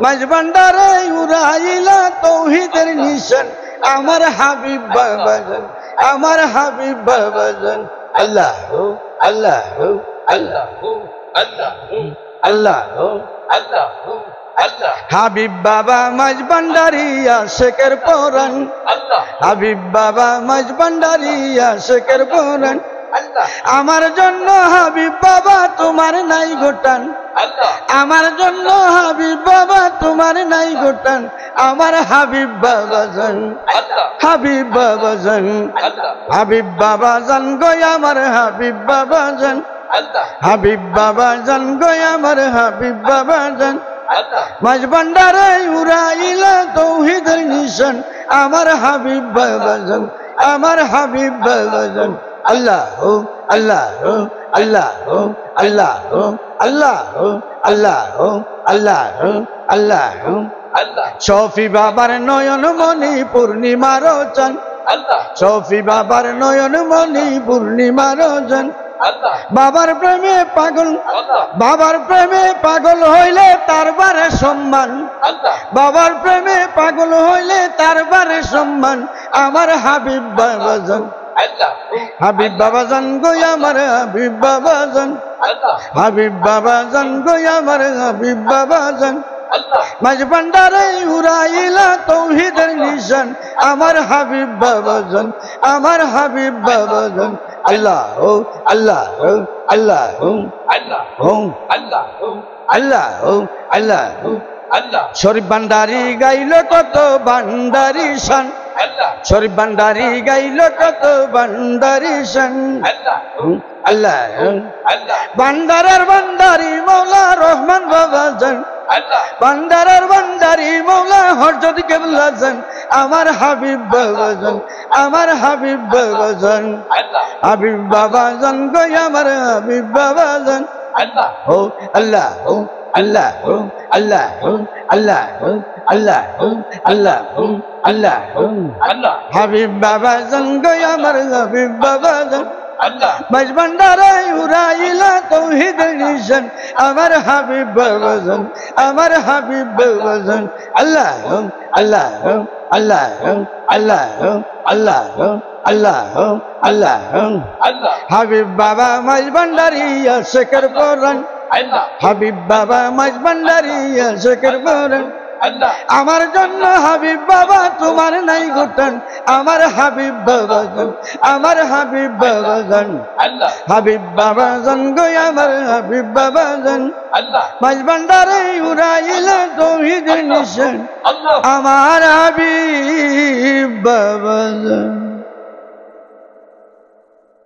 মাঝ ভান্ডারে উড়াইলা তৌহিদের নিশান আমার হাবিব বাবা জান আমার হাবিব বাবা জান আল্লাহ আল্লাহ আল্লাহ আল্লাহ আল্লাহ আল্লাহ আল্লাহ হাবিব বাবা মাঝ ভান্ডারিয়া শেখের পরান হাবিব বাবা মাঝ ভান্ডারিয়া শেখের পরান আমার জন্য হাবিব বাবা তোমার নাই গোটান আমার জন্য হাবিব বাবা তোমার নাই গোটান আমার হাবিব বাবা জান হাবিব বাবা জান হাবিব বাবা জান গো আমার হাবিব বাবা জান হাবিব বাবা জান গো আমার হাবিব বাবা জান মাঝ ভান্ডারে উড়াইলা তৌহিদের নিশান আমার হাবিব বাবা জান আমার হাবিব বাবা জান আল্লাহ আল্লাহ আল্লাহ আল্লাহ আল্লাহ আল্লাহ আল্লাহ আল্লাহ আল্লাহ শফি বাবার নয়ন মনি পূর্ণিমার চান শফি বাবার নয়ন মনি পূর্ণিমার চান বাবার প্রেমে পাগল বাবার প্রেমে পাগল হইলে তার বারে সম্মান বাবার প্রেমে পাগল হইলে তার বারে সম্মান আমার হাবিব বাবা জান হাবিব বাবা জান গো আমার হাবিব বাবা জান হাবিব বাবা জান গো আমার হাবিব বাবা জান মাঝ ভান্ডারে উড়াইলা তৌহিদের নিশান আমার হাবিব বাবা জান আমার হাবিব বাবা জান আল্লাহ আল্লাহ আল্লাহ আল্লাহ আল্লাহ আল্লাহ আল্লাহ আল্লাহ শরীফ ভান্ডারি গাইল কত ভান্ডারি শান শরীফ ভান্ডারি গাইল কত ভান্ডারি শান আল্লাহ ভান্ডারের ভান্ডারি মৌলা রহমান বাবা জান ভান্ডারের ভান্ডারি মৌলা হযরত কেবলা জান আমার হাবিব বাবা জান আমার হাবিব বাবা জান হাবিব বাবা জান গো আমার হাবিব বাবা জান আল্লাহ আল্লাহ আল্লাহ আল্লাহ আল্লাহ আল্লাহ আল্লাহ আল্লাহ আল্লাহ হাবিব বাবা জান গো আমার হাবিব বাবা জান মাঝ ভান্ডারে উড়াইলা তৌহিদের নিশান আমার হাবিব বাবা জান আমার হাবিব বাবা জান আল্লাহ আল্লাহ আল্লাহ আল্লাহ আল্লাহ আল্লাহ আল্লাহ আল্লাহ হাবিব বাবা মাঝ ভান্ডারিয়া শেখের পরান হাবিব বাবা মাঝ ভান্ডারিয়া শেখের পরান আমার জন্য হাবিব বাবা তোমার নাই গোটান আমার হাবিব বাবা জান আমার হাবিব বাবা জান হাবিব বাবা জান গো আমার হাবিব বাবা জান মাঝ ভান্ডারে উড়াইলা তৌহিদের নিশান আমার হাবিব বাবা জান।